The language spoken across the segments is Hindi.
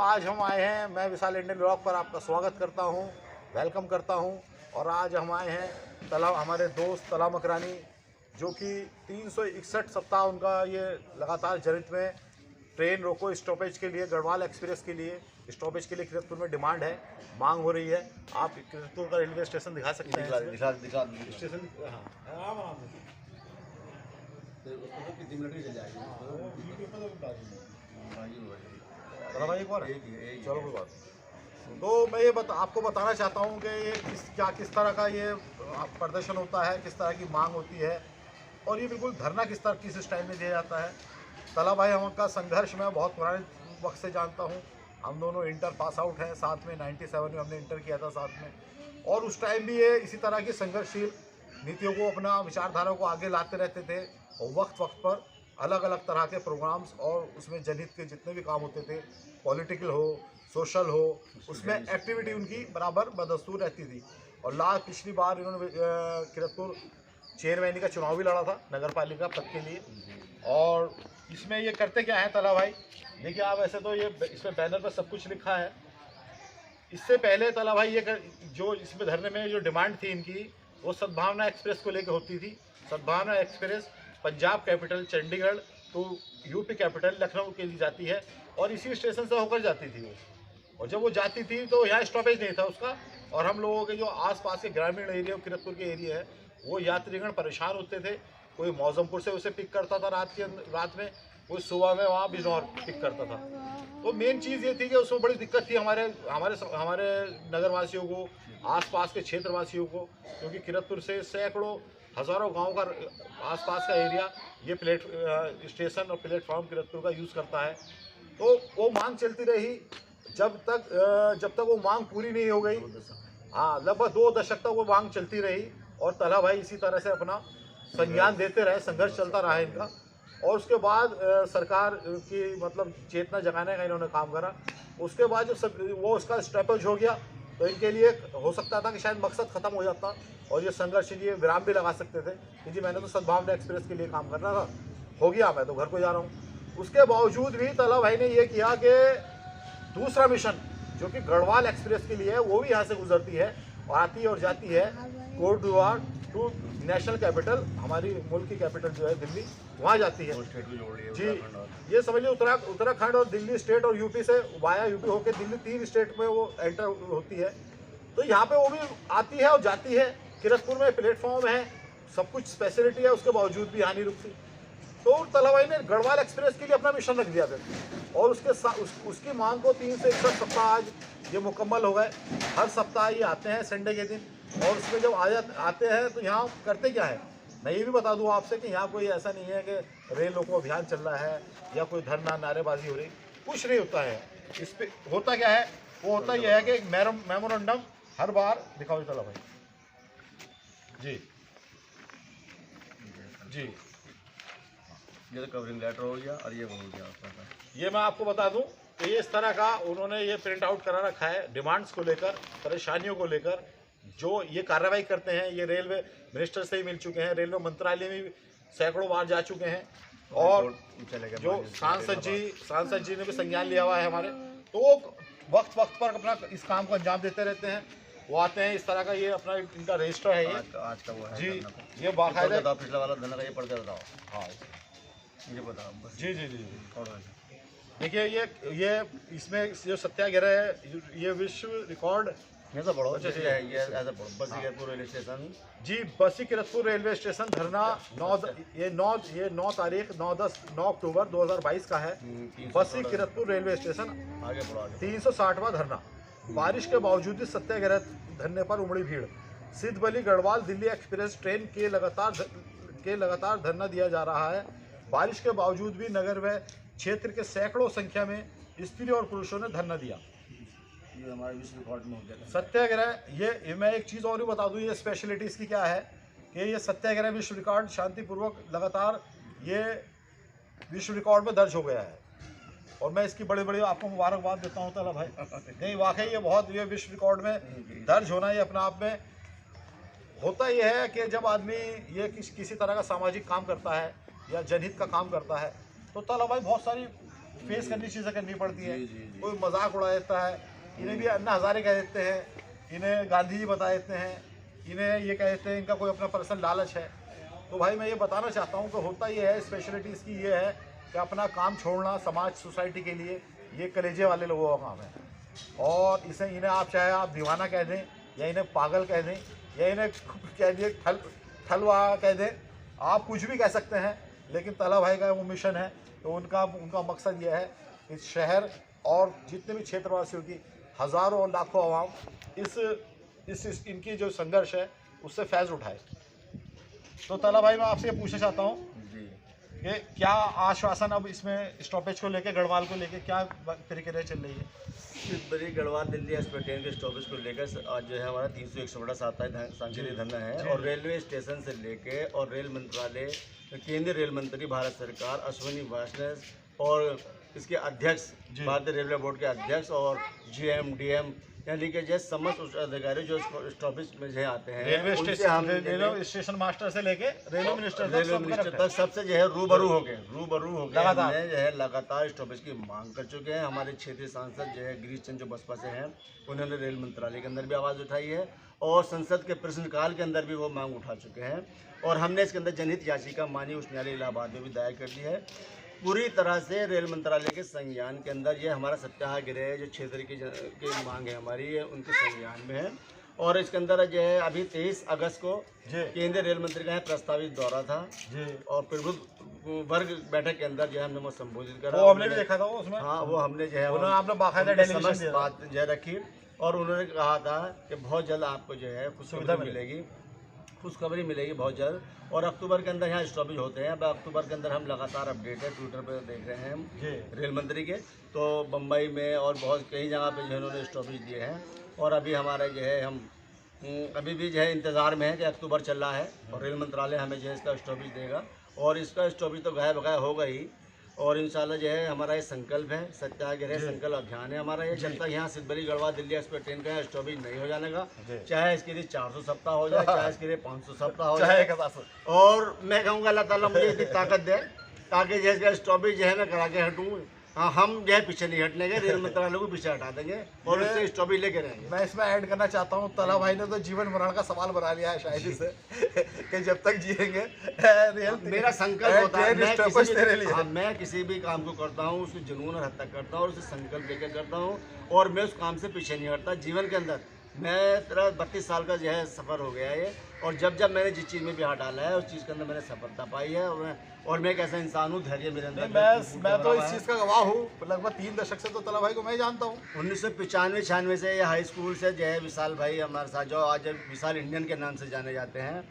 आज हम आए हैं, मैं विशाल इंडियन ब्लॉग पर आपका स्वागत करता हूं, वेलकम करता हूं। और आज हम आए हैं हमारे दोस्त तला मकरानी, जो कि 361 सप्ताह उनका ये लगातार जनित में ट्रेन रोको स्टॉपेज के लिए, गढ़वाल एक्सप्रेस के लिए स्टॉपेज के लिए कीरतपुर में डिमांड है, मांग हो रही है। आप कीरतपुर का रेलवे स्टेशन दिखा सकते हैं। स्टेशन कितनी मिनट में चल जाएगी? भाई एक बार चलो कोई बात। तो मैं ये आपको बताना चाहता हूँ कि ये किस तरह का ये प्रदर्शन होता है, किस तरह की मांग होती है, और ये बिल्कुल धरना किस स्टाइल में दिया जाता है। तला भाई हम उनका संघर्ष मैं बहुत पुराने वक्त से जानता हूँ। हम दोनों इंटर पास आउट हैं, साथ में 97 में हमने इंटर किया था साथ में, और उस टाइम भी ये इसी तरह की संघर्षशील नीतियों को, अपना विचारधारा को आगे लाते रहते थे। और वक्त पर अलग अलग तरह के प्रोग्राम्स और उसमें जनहित के जितने भी काम होते थे, पॉलिटिकल हो, सोशल हो, उसमें एक्टिविटी उनकी बराबर बदस्तूर रहती थी। और पिछली बार इन्होंने कीरतपुर चेयरमैन का चुनाव भी लड़ा था, नगर पालिका पद के लिए। और इसमें ये करते क्या है तला भाई, देखिए आप, ऐसे तो ये इसमें बैनर पर सब कुछ लिखा है। इससे पहले तला भाई ये जो इसमें धरने में जो डिमांड थी इनकी, वो सद्भावना एक्सप्रेस को लेकर होती थी। Sadbhavna express Punjab capital Chandigarh to UP capital Lucknow के लिए जाती है, और इसी स्टेशन से होकर जाती थी वो। और जब वो जाती थी तो यहाँ स्टॉपेज नहीं था उसका, और हम लोगों के जो आसपास के ग्रामीण एरिया, कीरतपुर के एरिया है, वो यात्रीगण परेशान होते थे। कोई मौजमपुर से उसे पिक करता था रात में, कोई सुबह में वहाँ बिजनौर पिक करता था। तो मेन चीज़ ये थी कि उसमें बड़ी दिक्कत थी हमारे नगरवासियों को, आसपास के क्षेत्रवासियों को, क्योंकि कीरतपुर से सैकड़ों हज़ारों गांव का आसपास का एरिया ये स्टेशन और प्लेटफॉर्म कीरतपुर का यूज़ करता है। तो वो मांग चलती रही जब तक वो मांग पूरी नहीं हो गई। हाँ, लगभग 2 दशक तक वो मांग चलती रही, और तला भाई इसी तरह से अपना संज्ञान देते रहे, संघर्ष चलता रहा इनका। और उसके बाद सरकार की मतलब चेतना जगाने का इन्होंने काम करा। उसके बाद जब वो उसका स्टॉपेज हो गया, तो इनके लिए हो सकता था कि शायद मकसद ख़त्म हो जाता और ये संघर्ष के लिए विराम भी लगा सकते थे कि जी मैंने तो सद्भावना एक्सप्रेस के लिए काम करना था, हो गया, मैं तो घर को जा रहा हूँ। उसके बावजूद भी तला भाई ने ये किया कि दूसरा मिशन जो कि गढ़वाल एक्सप्रेस के लिए है, वो भी यहाँ से गुजरती है और आती और जाती है कोटद्वार टू नेशनल कैपिटल, हमारी मुल्क की कैपिटल जो है दिल्ली, वहाँ जाती है जी। ये समझ लीजिए उत्तराखंड और दिल्ली स्टेट और यूपी से वाया यूपी होकर दिल्ली 3 स्टेट में वो एंटर होती है। तो यहाँ पे वो भी आती है और जाती है। कीरतपुर में प्लेटफॉर्म है, सब कुछ फैसिलिटी है, उसके बावजूद भी यहाँ नहीं रुकती। तो तला भाई ने गढ़वाल एक्सप्रेस के लिए अपना मिशन रख दिया था, और उसकी मांग को 361 सप्ताह आज ये मुकम्मल हो गए। हर सप्ताह ये आते हैं संडे के दिन, और उसमें जब आते हैं तो यहाँ करते क्या है, मैं ये भी बता दूँ आपसे कि यहाँ कोई ऐसा नहीं है कि रेल रोको अभियान चल रहा है या कोई धरना नारेबाजी हो रही, कुछ नहीं होता है। इस पर होता क्या है, वो होता यह है कि एक मेमोरेंडम हर बार दिखाओ तला भाई जी जी। ये तो कवरिंग लेटर हो गया, और ये हो गया आपका। ये मैं आपको बता दूं कि ये इस तरह का उन्होंने ये प्रिंट आउट करा रखा है, डिमांड्स को लेकर, परेशानियों को लेकर जो ये कार्रवाई करते हैं। ये रेलवे मिनिस्टर से ही मिल चुके हैं, रेलवे मंत्रालय में भी सैकड़ों बार जा चुके हैं, और जो सांसद जी ने भी संज्ञान लिया हुआ है हमारे। तो वो वक्त पर अपना इस काम को अंजाम देते रहते हैं। वो आते हैं इस तरह का, ये अपना इनका रजिस्टर है, ये आज का वो है जी, ये बाकायदा पिछला वाला धरना का ये पढ़ते रहता हूँ। हाँ ये बताओ जी जी जी। देखिए ये इसमें जो सत्याग्रह है, ये विश्व रिकॉर्ड ये तो बड़ा ये ऐसा बसी कीरतपुर रेलवे स्टेशन जी। बसी कीरतपुर रेलवे स्टेशन धरना 9 तारीख 9 अक्टूबर 2022 का है। बसी कीरतपुर रेलवे स्टेशन आगे 360वां धरना। बारिश के बावजूद भी सत्याग्रह धरने पर उमड़ी भीड़। सिद्धबली गढ़वाल दिल्ली एक्सप्रेस ट्रेन के लगातार धरना दिया जा रहा है। बारिश के बावजूद भी नगर व क्षेत्र के सैकड़ों संख्या में स्त्री और पुरुषों ने धरना दिया। ये हमारे विश्व रिकॉर्ड में हो गया सत्याग्रह। ये मैं एक चीज़ और भी बता दूं, ये स्पेशलिटी इसकी क्या है कि ये सत्याग्रह विश्व रिकॉर्ड शांतिपूर्वक लगातार ये विश्व रिकॉर्ड में दर्ज हो गया है, और मैं इसकी बड़ी आपको मुबारकबाद देता हूँ तला भाई। नहीं, वाकई ये विश्व रिकॉर्ड में दर्ज होना, ये अपने आप में होता ये है कि जब आदमी ये किसी तरह का सामाजिक काम करता है या जनहित का काम करता है, तो तला भाई बहुत सारी फेस करनी चीज़ें करनी पड़ती है। जी, जी, जी। कोई मजाक उड़ा देता है, इन्हें भी अन्ना हजारे कह देते हैं, इन्हें गांधी जी बता देते हैं, इन्हें ये कह देते हैं इनका कोई अपना पर्सनल लालच है। तो भाई मैं ये बताना चाहता हूँ कि होता ये है, स्पेशलिटी इसकी ये है कि अपना काम छोड़ना समाज सोसाइटी के लिए ये कलेजे वाले लोगों का काम है। और इन्हें आप चाहे आप दीवाना कह दें या इन्हें पागल कह दें या इन्हें कह दिए ठलवा कह दें, आप कुछ भी कह सकते हैं, लेकिन तला भाई का वो मिशन है। तो उनका मकसद ये है कि शहर और जितने भी क्षेत्रवासियों की हज़ारों और लाखों आवाम इनकी जो संघर्ष है उससे फैज़ उठाए। तो तला भाई मैं आपसे ये पूछना चाहता हूँ जी। कि क्या आश्वासन अब इसमें स्टॉपेज को लेकर, गढ़वाल को लेकर क्या प्रक्रिया चल रही है? बड़ी गढ़वाल दिल्ली एक्सप्रेस ट्रेन के स्टॉपेज को लेकर आज जो है हमारा 301 साप्ताहिक सांकेतिक धरना है। और रेलवे स्टेशन से लेके और रेल मंत्रालय, केंद्रीय रेल मंत्री भारत सरकार अश्विनी वैष्णव और इसके अध्यक्ष, भारतीय रेलवे बोर्ड के अध्यक्ष और GM DM यानी कि जैसे समस्त उच्च अधिकारी जो स्टॉपेज में जो आते हैं, रेलवे स्टेशन मास्टर से लेके रेलवे मिनिस्टर तक सबसे जो है रूबरू हो गए हमने जो है लगातार स्टॉपेज की मांग कर चुके हैं। हमारे क्षेत्रीय सांसद जो है गिरीश चंद्र जो बसपा से हैं, उन्होंने रेल मंत्रालय के अंदर भी आवाज़ उठाई है और संसद के प्रश्नकाल के अंदर भी वो मांग उठा चुके हैं। और हमने इसके अंदर जनहित याचिका माननीय उच्च न्यायालय इलाहाबाद में भी दायर कर दी है। पूरी तरह से रेल मंत्रालय के संज्ञान के अंदर ये हमारा सत्याग्रह जो क्षेत्र की मांग है हमारी, ये उनके संज्ञान में है। और इसके अंदर जो है अभी 23 अगस्त को केंद्रीय रेल मंत्री का यहाँ प्रस्तावित दौरा था और प्रबुद्ध वर्ग बैठक के अंदर जो है हमने संबोधित करा। वो हमने भी देखा था वो उसमें। हाँ, वो हमने जो है आपने बाकायदा डेलीगेशन बात जो रखी और उन्होंने कहा था कि बहुत जल्द आपको जो है सुविधा मिलेगी, खुशखबरी मिलेगी बहुत जल्द। और अक्टूबर के अंदर यहाँ स्टॉपेज होते हैं। अब अक्टूबर के अंदर हम लगातार अपडेट है ट्विटर पर देख रहे हैं हम रेल मंत्री के, तो बम्बई में और बहुत कई जगह पे जो है उन्होंने स्टॉपेज दिए हैं। और अभी हमारा जो है हम अभी भी जो है इंतज़ार में है कि अक्टूबर चल रहा है और रेल मंत्रालय हमें जो है इसका स्टॉपेज देगा। और इसका स्टॉपेज तो गाय बगाया होगा ही। और इंशाल्लाह जो है हमारा ये संकल्प है, सत्याग्रह संकल्प अभियान है हमारा ये। जब तक यहाँ सिद्धबरी गढ़वाल दिल्ली एक्सप्रेस ट्रेन का स्टॉपेज नहीं हो जाने का, चाहे इसके लिए 400 सप्ताह हो जाए, चाहे इसके लिए 500 सप्ताह हो जाए। और मैं कहूँगा अल्लाह ताला मुझे इतनी ताकत दे ताकि जैसे स्टॉपेज जो है मैं करा के हटूँ। हाँ, हम जो है पीछे नहीं हटने के, रेल मंत्रालय को पीछे हटा देंगे और उससे स्टॉपेज लेके रहेंगे। मैं इसमें ऐड करना चाहता हूँ, तला भाई ने तो जीवन मरण का सवाल बना लिया है शायद से कि जब तक जिएंगे मेरा संकल्प होता है मैं किसी भी काम को करता हूँ उसको जुनून और हद तक करता हूँ और उसे संकल्प लेकर करता हूँ और मैं उस काम से पीछे नहीं हटता। जीवन के अंदर मैं 32 साल का जो है सफ़र हो गया है और जब मैंने जिस चीज़ में भी हाथ डाला है उस चीज़ के अंदर मैंने सफलता पाई है। और मैं एक ऐसा इंसान हूँ, धैर्य मेरे अंदर। मैं तो इस चीज़ का गवाह हूँ। लगभग 3 दशक से तो तला भाई को मैं जानता हूँ। 1995-96 से ये हाई स्कूल से जो है विशाल भाई हमारे साथ, जो आज विशाल इंडियन के नाम से जाने जाते हैं,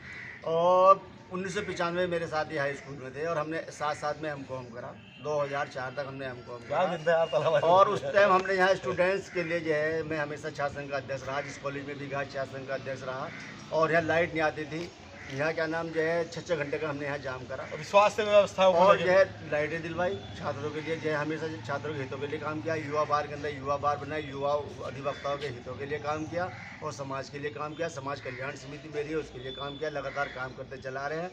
और 1995 मेरे साथ ही हाई स्कूल में थे और हमने साथ में M.Com करा। 2004 तक हमने M.Com करा और उस टाइम हमने यहाँ स्टूडेंट्स के लिए जो है मैं हमेशा छात्र संघ का अध्यक्ष रहा, जिस कॉलेज में भी गया छात्र संघ का अध्यक्ष रहा। और यहाँ लाइट नहीं आती थी, यहाँ क्या नाम जो है 6 घंटे का हमने यहाँ जाम करा। स्वास्थ्य व्यवस्था और जो है लाइटें दिलवाई छात्रों के लिए, जो है हमेशा छात्रों के हितों के लिए काम किया। युवा बार के अंदर युवा बार बनाई, युवा अधिवक्ताओं के हितों के लिए काम किया और समाज के लिए काम किया। समाज कल्याण समिति मेरी है, उसके लिए काम किया, लगातार काम करते चला रहे हैं।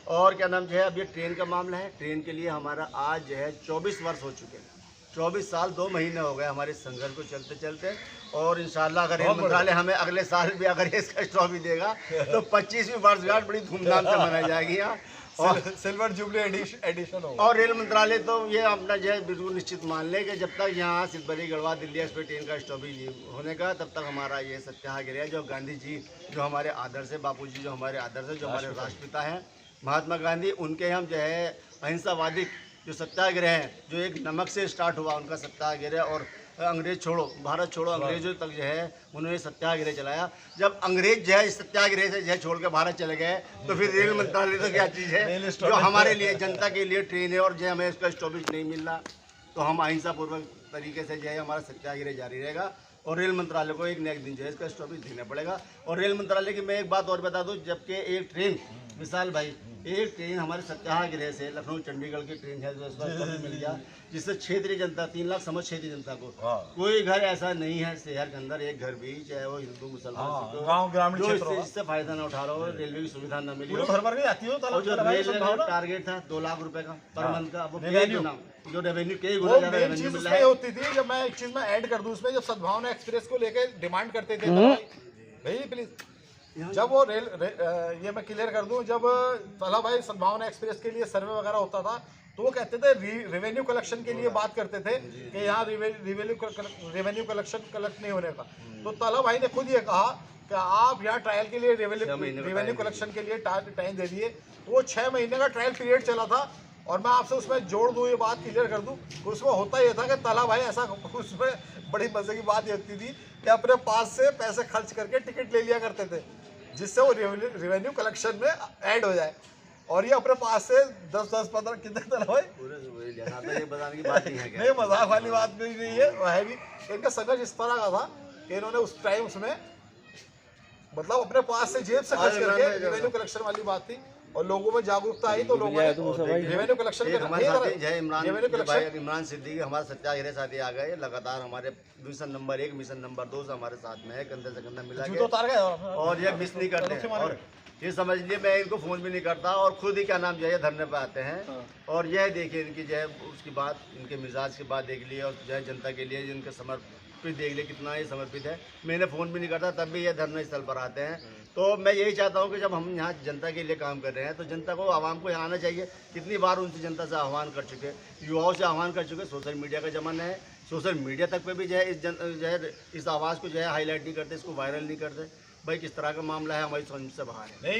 और क्या नाम जो है अब ये ट्रेन का मामला है, ट्रेन के लिए हमारा आज जो है 24 वर्ष हो चुके हैं। 24 साल 2 महीने हो गए हमारे संघर्ष को चलते चलते। और इंशाल्लाह अगर रेल मंत्रालय हमें अगले साल भी अगर इसका स्टॉपेज देगा तो 25वीं वर्षगांठ बड़ी धूमधाम से मनाई जाएगी यहाँ और सिल्वर जुबली एडिशन होगा। और रेल मंत्रालय तो ये अपना जो है बिल्कुल निश्चित मान ले कि जब तक यहाँ सिद्धबरी गढ़वाल दिल्ली एक्सप्रेस ट्रेन का स्टॉपेज होने का, तब तक हमारा ये सत्याग्रह जो गांधी जी जो हमारे आदर्श है, बापू जी जो हमारे आदर्श है, जो हमारे राष्ट्रपिता हैं महात्मा गांधी, उनके हम जो है अहिंसावादी जो सत्याग्रह है, जो एक नमक से स्टार्ट हुआ उनका सत्याग्रह, और अंग्रेज छोड़ो भारत छोड़ो अंग्रेजों तक जो है उन्होंने सत्याग्रह चलाया। जब अंग्रेज जो है इस सत्याग्रह से जो है छोड़ के भारत चले गए तो फिर रेल मंत्रालय तो क्या चीज़ है जो हमारे लिए जनता के लिए ट्रेन है। और जो हमें इसका स्टॉपेज नहीं मिल रहा तो हम अहिंसापूर्वक तरीके से जो है हमारा सत्याग्रह जारी रहेगा और रेल मंत्रालय को एक न एक दिन जो है इसका स्टॉपेज देना पड़ेगा। और रेल मंत्रालय की मैं एक बात और बता दूं, जबकि एक ट्रेन विशाल भाई, एक ट्रेन हमारे सत्याग्रह गृह से लखनऊ चंडीगढ़ की ट्रेन है जो इस बार कभी मिल गया, जिससे क्षेत्रीय जनता 3 लाख समझ क्षेत्रीय जनता को कोई घर ऐसा नहीं है शहर के अंदर, एक घर भी चाहे वो हिंदू मुसलमान गांव ग्रामीण जो क्षेत्र इससे फायदा न उठा रहा हो, रेलवे की सुविधा न मिली भर भर के जाती हो। और जो रेलवे का टारगेट था 2 लाख रुपए का पर मंथ का, वो जो रेवेन्यू कई गुना वो ज्यादा मेन रेवेन्यू चीज मिल उसमें रहा है। होती थी, जब मैं एक चीज में ऐड कर दूं उसमें, जब सद्भावना एक्सप्रेस को लेकर डिमांड करते थे भाई प्लीज, जब वो ये मैं क्लियर कर दूं, जब तला भाई सद्भावना एक्सप्रेस के लिए सर्वे वगैरह होता था तो वो कहते थे रेवेन्यू कलेक्शन के लिए बात करते थे कि यहाँ रेवेन्यू कलेक्शन कलेक्ट नहीं होने का। तो तला भाई ने खुद ये कहा कि आप यहाँ ट्रायल के लिए रेवेन्यू कलेक्शन के लिए टाइम दे दिए। तो वो 6 महीने का ट्रायल पीरियड चला था, और मैं आपसे उसमें जोड़ दूँ, ये बात क्लियर कर दूँ, उसमें होता ये था कि तला भाई ऐसा, उसमें बड़ी मजे की बात ये होती थी कि अपने पास से पैसे खर्च करके टिकट ले लिया करते थे, जिससे वो रेवेन्यू कलेक्शन में ऐड हो जाए, और ये अपने पास से 10-15 कितने तला भाई ये बताने की बात नहीं है क्या? नहीं, मजाक वाली बात भी नहीं है, वो है भी। इनका संघर्ष इस तरह का था कि इन्होंने उस टाइम उसमें मतलब अपने पास से जेब से खर्च करके रेवेन्यू कलेक्शन वाली बात थी, और लोगों में जागरूकता आई तो लोगों ने रेवेन्यू कलेक्शन इमरान सिद्दीकी हमारे सत्याग्रह साथी आ गए, लगातार हमारे मिशन नंबर 1 मिशन नंबर 2 से हमारे साथ में है, कंधे से कंधा मिला के, और ये मिस नहीं करते। और ये समझ लिए मैं इनको फोन भी नहीं करता, और खुद ही क्या नाम जो है धरने पे आते हैं। और यह देखिए इनकी जो है उसकी बात, इनके मिजाज की बात देख ली, और जो है जनता के लिए इनके समर्पित देख लिया कितना ये समर्पित है। मैंने फ़ोन भी नहीं करता, तब भी ये धरना स्थल पर आते हैं। तो मैं यही चाहता हूँ कि जब हम यहाँ जनता के लिए काम कर रहे हैं तो जनता को, आवाम को यहाँ आना चाहिए। कितनी बार उनसे जनता से आह्वान कर चुके, युवाओं से आह्वान कर चुके, सोशल मीडिया का ज़माना है, सोशल मीडिया तक पे भी जो है इस आवाज़ को जो है हाईलाइट नहीं करते, इसको वायरल नहीं करते। भाई किस तरह का मामला है हमारी समझ से बाहर है। नहीं,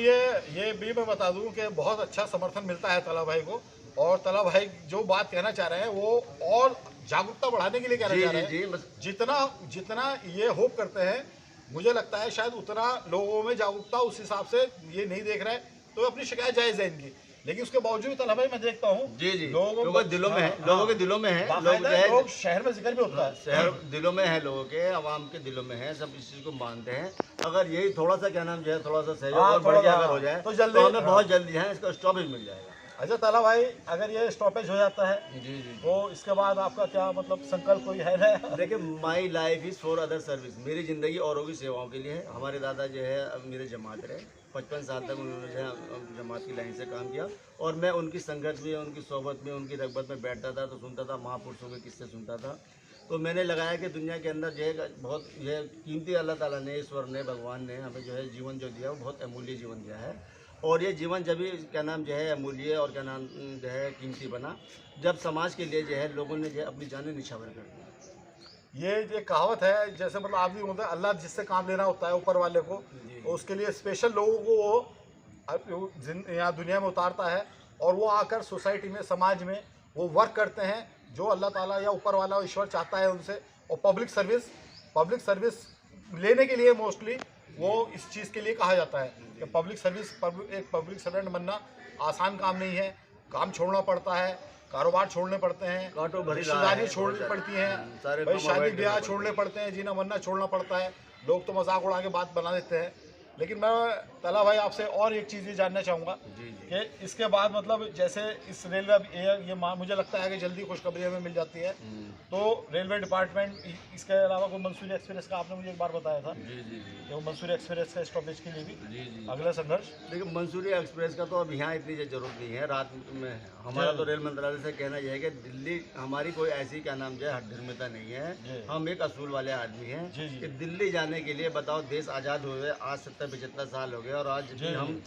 ये भी मैं बता दूं कि बहुत अच्छा समर्थन मिलता है तला भाई को, और तला भाई जो बात कहना चाह रहे हैं वो और जागरूकता बढ़ाने के लिए कहना चाह रहे हैं। जितना ये होप करते हैं, मुझे लगता है शायद उतना लोगों में जागरूकता उस हिसाब से ये नहीं देख रहे हैं, तो अपनी शिकायत जायज़ है इनकी। लेकिन उसके बावजूद तला भाई मैं देखता हूँ लोगों के दिलों में है, लोगों के दिलों में है, लोग शहर में जिक्र भी होता है, शहर दिलों में है, लोगों के आवाम के दिलों में है, सब इस चीज़ को मानते हैं। अगर यही थोड़ा सा क्या नाम जो है थोड़ा सा सहयोग और बढ़ के अगर हो जाए तो हमें बहुत जल्दी है इसका स्टॉपेज मिल जाएगा। अच्छा तला भाई, अगर ये स्टॉपेज हो जाता है तो इसके बाद आपका क्या मतलब संकल्प कोई है ना? देखिए, my life is for other service, मेरी ज़िंदगी औरों की सेवाओं के लिए है। हमारे दादा जो है अब मेरे जमात रहे, 55 साल तक उन्होंने जो है जमात की लाइन से काम किया, और मैं उनकी संगत में, उनकी सोबत में, उनकी रगबत में बैठता था तो सुनता था, महापुरुषों के किस्से सुनता था। तो मैंने लगाया कि दुनिया के अंदर जो है बहुत जो कीमती अल्लाह ताला ने, ईश्वर ने, भगवान ने हमें जो है जीवन जो दिया वो बहुत अमूल्य जीवन दिया है। और ये जीवन जब भी क्या नाम जो है अमूल्य और क्या नाम जो है कीमती बना, जब समाज के लिए जो है लोगों ने जो है अपनी जानें निछावर कर दी। ये कहावत है, जैसे मतलब आदमी होता है, अल्लाह जिससे काम लेना होता है ऊपर वाले को, तो उसके लिए स्पेशल लोगों को वो यहाँ दुनिया में उतारता है, और वो आकर सोसाइटी में, समाज में वो वर्क करते हैं जो अल्लाह ताला या ऊपर वाला ईश्वर चाहता है उनसे। और पब्लिक सर्विस लेने के लिए मोस्टली वो इस चीज़ के लिए कहा जाता है कि एक पब्लिक सर्वेंट बनना आसान काम नहीं है, काम छोड़ना पड़ता है, कारोबार छोड़ने पड़ते हैं, रिश्तेदारी छोड़नी पड़ती हैं, भाई शादी ब्याह छोड़ने पड़ते हैं, जीना मरना छोड़ना पड़ता है। लोग तो मजाक उड़ा के बात बना देते हैं। लेकिन मैं तला भाई आपसे और एक चीज़ ये जानना चाहूँगा कि इसके बाद मतलब जैसे इस रेलवे ये मुझे लगता है कि जल्दी खुशखबरी हमें मिल जाती है, तो रेलवे डिपार्टमेंट इसके अलावा कोई मंसूरी एक्सप्रेस का आपने मुझे एक बार बताया था कि मंसूरी एक्सप्रेस का स्टॉपेज के लिए भी अगला संघर्ष। देखिए, मंसूरी एक्सप्रेस का तो अब यहाँ इतनी जरूरत नहीं है। रात में हमारा तो रेल मंत्रालय से कहना यह है कि दिल्ली हमारी कोई ऐसी क्या नाम जो है हठधर्मिता नहीं है, हम एक असूल वाले आदमी हैं कि दिल्ली जाने के लिए बताओ, देश आज़ाद हुए आज 70-75 साल हो गए, और आज हम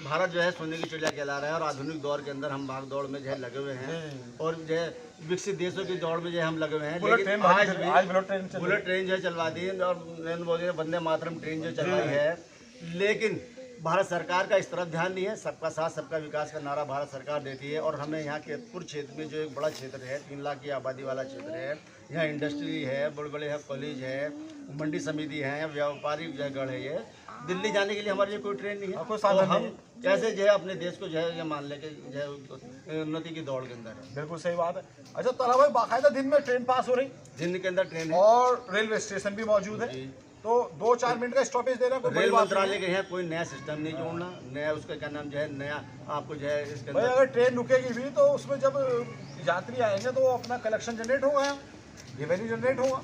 भारत जो है सोने की चिड़िया कहला रहा है, और आधुनिक दौर के अंदर हम भाग दौड़ में जो है लगे हुए हैं, और जो है विकसित देशों की दौड़ में जो है हम लगे हुए हैं। लेकिन आज बुलेट ट्रेन जो है चलवा दी, और नरेंद्र मोदी ने वंदे मातरम ट्रेन जो चलवाई है, लेकिन भारत सरकार का इस तरफ ध्यान नहीं है। सबका साथ सबका विकास का नारा भारत सरकार देती है, और हमें यहाँ केतपुर क्षेत्र में जो एक बड़ा क्षेत्र है, 3 लाख की आबादी वाला क्षेत्र है, यहाँ इंडस्ट्री है, बड़े बड़े कॉलेज है, मंडी समिति है, व्यापारिक जगह है। ये दिल्ली जाने के लिए हमारे लिए कोई ट्रेन नहीं है, कोई साधन नहीं है। कैसे जो है अपने देश को जो है ये मान लेके जो है उन्नति की दौड़ के अंदर है। बिल्कुल सही बात है। अच्छा तला भाई, बाकायदा दिन में ट्रेन पास हो रही, दिन के अंदर ट्रेन है, और रेलवे स्टेशन भी मौजूद है, तो 2-4 मिनट का स्टॉपेज देना कोई बड़ी रेल बात मंत्रालय नहीं के यहाँ कोई नया सिस्टम नहीं जोड़ना, नया उसका क्या नाम जो है नया आपको जो है इसके भाई। अंदर अगर ट्रेन रुकेगी भी तो उसमें जब यात्री आएंगे तो वो अपना कलेक्शन जनरेट होगा, यहाँ रेवेन्यू जनरेट होगा।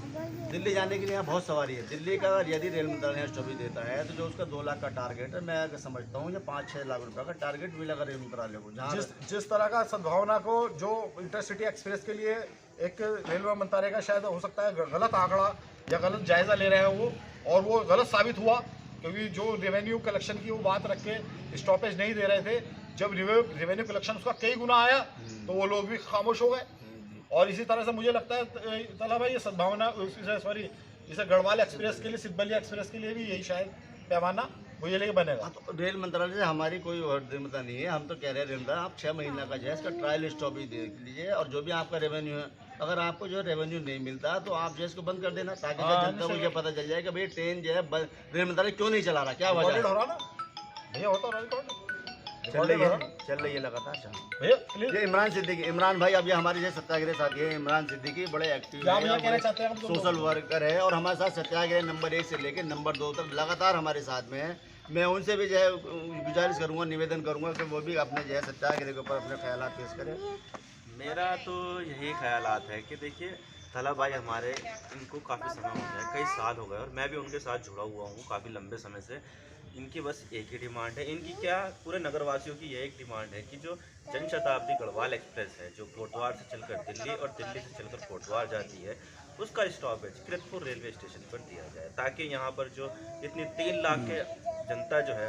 दिल्ली जाने के लिए यहाँ बहुत सवारी है। दिल्ली का अगर यदि रेल मंत्रालय यहाँ स्टॉपेज देता है तो जो उसका 2 लाख का टारगेट है, मैं अगर समझता हूँ ये 5-6 लाख रुपए का टारगेट मिलेगा रेल मंत्रालय को। जहाँ जिस तरह का सद्भावना को जो इंटरसिटी एक्सप्रेस के लिए एक रेलवे मंत्रालय का शायद हो सकता है गलत आंकड़ा या गलत जायजा ले रहे हैं वो, और वो गलत साबित हुआ, क्योंकि जो रेवेन्यू कलेक्शन की वो बात रख के स्टॉपेज नहीं दे रहे थे, जब रेवेन्यू कलेक्शन उसका कई गुना आया तो वो लोग भी खामोश हो गए। और इसी तरह से मुझे लगता है तला भाई ये सद्भावना सॉरी इसे गढ़वाल एक्सप्रेस के लिए, सिद्धबलिया एक्सप्रेस के लिए भी यही शायद पैमाना वो ये लेके बनेगा। तो रेल मंत्रालय से हमारी कोई दिमता नहीं है। हम तो कह रहे हैं रेल मंत्रालय आप 6 महीने का जो है इसका ट्रायल स्टॉपेज दे लीजिए, और जो भी आपका रेवेन्यू है, अगर आपको जो रेवेन्यू नहीं मिलता तो आप जो है इसको बंद कर देना, ताकि जनता को ये पता चल जाए कि भाई ट्रेन जो है रेल मंत्रालय क्यों नहीं चला रहा, क्या वजह हो रहा ना भैया, होता रहा चल रही है लगातार। भैया प्लीज ये इमरान भाई, अब ये हमारे जो सत्याग्रह साथी है, इमरान सिद्दीकी बड़े एक्टिव क्या भैया कहना चाहते हैं हम तो? सोशल वर्कर है और हमारे साथ सत्याग्रह नंबर 1 से लेकर नंबर 2 तक लगातार हमारे साथ में है। मैं उनसे भी जो है गुजारिश करूंगा, निवेदन करूंगा कि वो भी अपने जो है सत्याग्रह के ऊपर अपने ख्याल पेश करें। मेरा तो यही ख्यालात है कि देखिए तला भाई हमारे, इनको काफ़ी समय हो गया, कई साल हो गए, और मैं भी उनके साथ जुड़ा हुआ हूँ काफ़ी लंबे समय से। इनकी बस एक ही डिमांड है, इनकी क्या पूरे नगरवासियों की यह एक डिमांड है कि जो जनशताब्दी गढ़वाल एक्सप्रेस है जो कोटवार से चलकर दिल्ली और दिल्ली से चलकर कोटवार जाती है, उसका स्टॉपेज किरतपुर रेलवे स्टेशन पर दिया जाए, ताकि यहाँ पर जो इतनी 3 लाख के जनता जो है,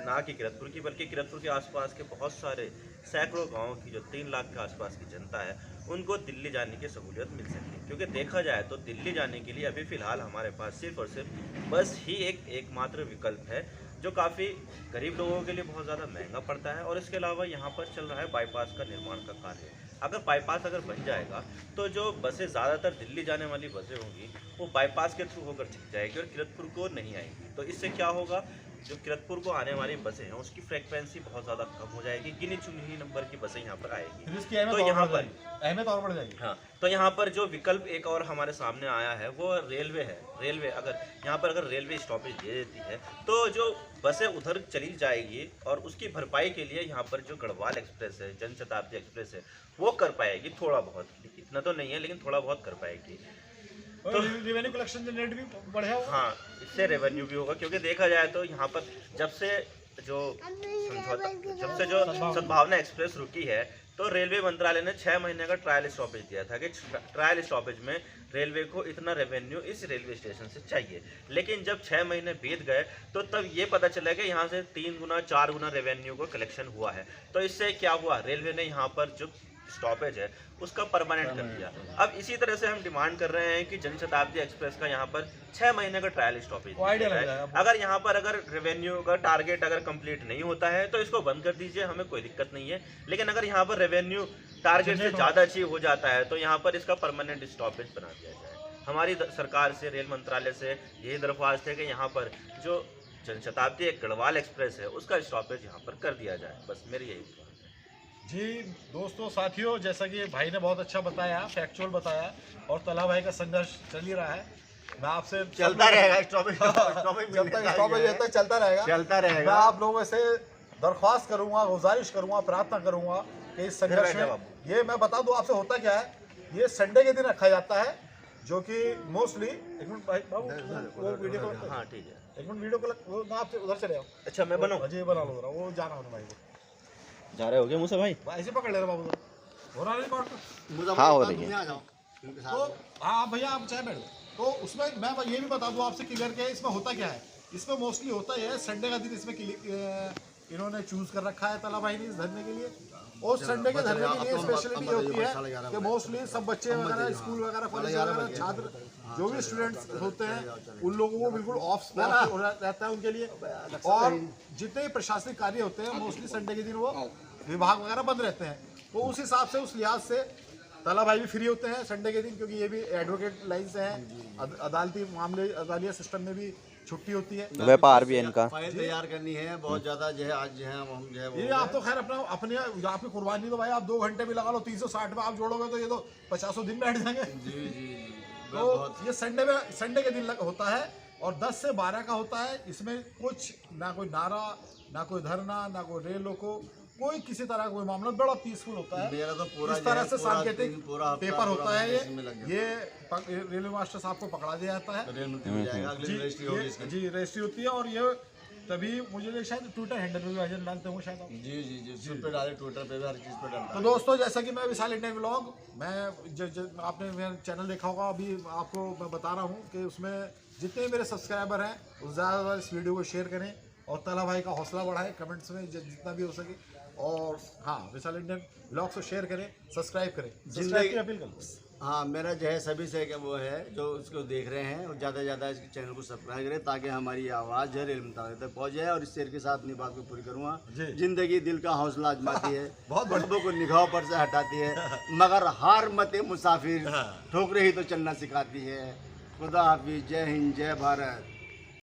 ना कि किरतपुर की बल्कि किरतपुर के आसपास के बहुत सारे सैकड़ों गाँव की जो 3 लाख के आसपास की जनता है, उनको दिल्ली जाने की सहूलियत मिल सकती है। क्योंकि देखा जाए तो दिल्ली जाने के लिए अभी फ़िलहाल हमारे पास सिर्फ और सिर्फ बस ही एकमात्र विकल्प है, जो काफ़ी गरीब लोगों के लिए बहुत ज़्यादा महंगा पड़ता है। और इसके अलावा यहाँ पर चल रहा है बाईपास का निर्माण का कार्य। अगर बाईपास अगर बन जाएगा तो जो बसें ज़्यादातर दिल्ली जाने वाली बसें होंगी वो बाईपास के थ्रू होकर चली जाएगी और किरतपुर को नहीं आएगी। तो इससे क्या होगा, जो किरतपुर को आने वाली बसें हैं उसकी फ्रीक्वेंसी बहुत ज़्यादा कम हो जाएगी, गिनी चुनी नंबर की बसें यहाँ पर आएगी। तो यहाँ पर अहमियत और बढ़ जाएगी। हाँ, तो यहाँ पर जो विकल्प एक और हमारे सामने आया है वो रेलवे है। रेलवे अगर यहाँ पर अगर रेलवे स्टॉपेज दे देती है तो जो बसें उधर चली जाएगी, और उसकी भरपाई के लिए यहाँ पर जो गढ़वाल एक्सप्रेस है, जनशताब्दी एक्सप्रेस है, वो कर पाएगी थोड़ा बहुत, इतना तो नहीं है लेकिन थोड़ा बहुत कर पाएगी। तो रेवेन्यू कलेक्शन जनरेट भी बढ़ेगा। हाँ, इससे रेवेन्यू भी होगा, क्योंकि देखा जाए तो यहाँ पर जब से जो सद्भावना एक्सप्रेस रुकी है तो रेलवे मंत्रालय ने 6 महीने का ट्रायल स्टॉपेज दिया था कि ट्रायल स्टॉपेज में रेलवे को इतना रेवेन्यू इस रेलवे स्टेशन से चाहिए। लेकिन जब 6 महीने बीत गए तो तब ये पता चला कि यहाँ से 3 गुना 4 गुना रेवेन्यू को कलेक्शन हुआ है। तो इससे क्या हुआ, रेलवे ने यहाँ पर जो स्टॉपेज है उसका परमानेंट कर दिया। अब इसी तरह से हम डिमांड कर रहे हैं कि जनशताब्दी एक्सप्रेस का यहाँ पर 6 महीने का ट्रायल स्टॉपेज अगर यहाँ पर अगर रेवेन्यू का टारगेट अगर कंप्लीट नहीं होता है तो इसको बंद कर दीजिए, हमें कोई दिक्कत नहीं है। लेकिन अगर यहाँ पर रेवेन्यू टारगेट से ज़्यादा अचीव हो जाता है तो यहाँ पर इसका परमानेंट स्टॉपेज बना दिया जाए। हमारी सरकार से, रेल मंत्रालय से यही दरख्वास्त है कि यहाँ पर जो जनशताब्दी गढ़वाल एक्सप्रेस है उसका स्टॉपेज यहाँ पर कर दिया जाए। बस मेरी यही जी दोस्तों, साथियों, जैसा कि भाई ने बहुत अच्छा बताया, फैक्चुअल बताया, और तला भाई का संघर्ष चल ही रहा है। मैं आपसे चलता रहेगा, स्टॉपेज चलता रहेगा। मैं आप लोगों से दरख्वास्त करूंगा, गुजारिश करूंगा, प्रार्थना करूंगा कि इस संघर्ष में, ये मैं बता दूं आपसे होता क्या है, ये संडे के दिन रखा जाता है, जो कि मोस्टली, एक मिनट भाई बाबू वो वीडियो को, हाँ ठीक है, एक मिनट वीडियो को मैं आपसे उधर चले आओ। अच्छा मैं बनाऊँ? अजय बना लो, वो जाना होने भाई को जा रहे हो क्या मुझसे भाई? ऐसे पकड़ ले रहे बाबू, हो रहा रिकॉर्ड? हाँ हो रही है। तो हाँ भैया आप चाहे बैठ। तो उसमें मैं ये भी बता दूं आपसे क्लियर के, इसमें होता क्या है, इसमें मोस्टली होता है संडे का दिन इसमें इन्होंने चूज कर रखा है तला भाई ने इस धरने के लिए। और संडे के धरने के लिए स्पेशलिटी ये होती है कि मोस्टली सब बच्चे वगैरह, स्कूल वगैरह, कॉलेज वगैरह, छात्र जो भी स्टूडेंट्स होते हैं उन लोगों को बिल्कुल ऑफ स्पॉट रहता है उनके लिए। और जितने प्रशासनिक कार्य होते हैं मोस्टली संडे के दिन वो विभाग वगैरह बंद रहते हैं। तो उस हिसाब से, उस लिहाज से तला भाई भी फ्री होते हैं संडे के दिन, क्योंकि ये भी एडवोकेट लाइन से हैं, अदालती मामले, अदालती सिस्टम में भी छुट्टी होती है, व्यापार भी इनका, फाइल तैयार करनी है बहुत ज़्यादा जो है। आज जो है हम जो है ये आप तो खैर अपने आपकी कुर्बानी, तो भाई आप 2 घंटे भी लगा लो, 360 में आप जोड़ोगे तो ये तो 50 दिन बैठ जाएंगे। जी। तो ये संडे के दिन होता है और 10 से 12 का होता है। इसमें कुछ ना कोई नारा, ना कोई धरना, ना कोई रेल रोको, कोई किसी तरह का कोई मामला, बड़ा पीसफुल होता है। मेरा तो पूरा इस तरह से पूरा सांकेतिक पूरा हफ्ता पेपर होता है इसमें लग गया। ये रेलवे मास्टर साहब को पकड़ा दिया जाता है। रेल मंत्री हो जाएगा, अगली रजिस्ट्री होगी इसकी। जी रजिस्ट्री होती है। और ये तभी मुझे शायद ट्विटर हैंडल पे भी भजन डालते होंगे शायद आप। जी सब पे डाले, ट्विटर पे भी, हर चीज़ पे डालता तो दोस्तों, जैसा कि मैं विशाल इंडियन व्लॉग, मैं आपने मेरा चैनल देखा होगा, अभी आपको मैं बता रहा हूँ कि उसमें जितने मेरे सब्सक्राइबर हैं उस ज़्यादा से ज़्यादा इस वीडियो को शेयर करें और तला भाई का हौसला बढ़ाएं कमेंट्स में जितना भी हो सके। और हाँ, विशाल इंडियन व्लॉग्स को शेयर करें, सब्सक्राइब करें, सब्सक्राइब की अपील करूँ। हाँ, मेरा जो है सभी से कि वो है जो उसको देख रहे हैं और ज़्यादा से ज़्यादा इस चैनल को सब्सक्राइब करें ताकि हमारी आवाज़ जो है रेल मंत्रालय तक पहुँच जाए। और इस शेर के साथ अपनी बात को पूरी करूँगा। जिंदगी दिल का हौसला आजमाती है, बहुत बड़ों को निगाहों पर से हटाती है, मगर हार मत मुसाफिर, ठोकरे ही तो चलना सिखाती है। खुदा हाफिज, जय हिंद, जय भारत।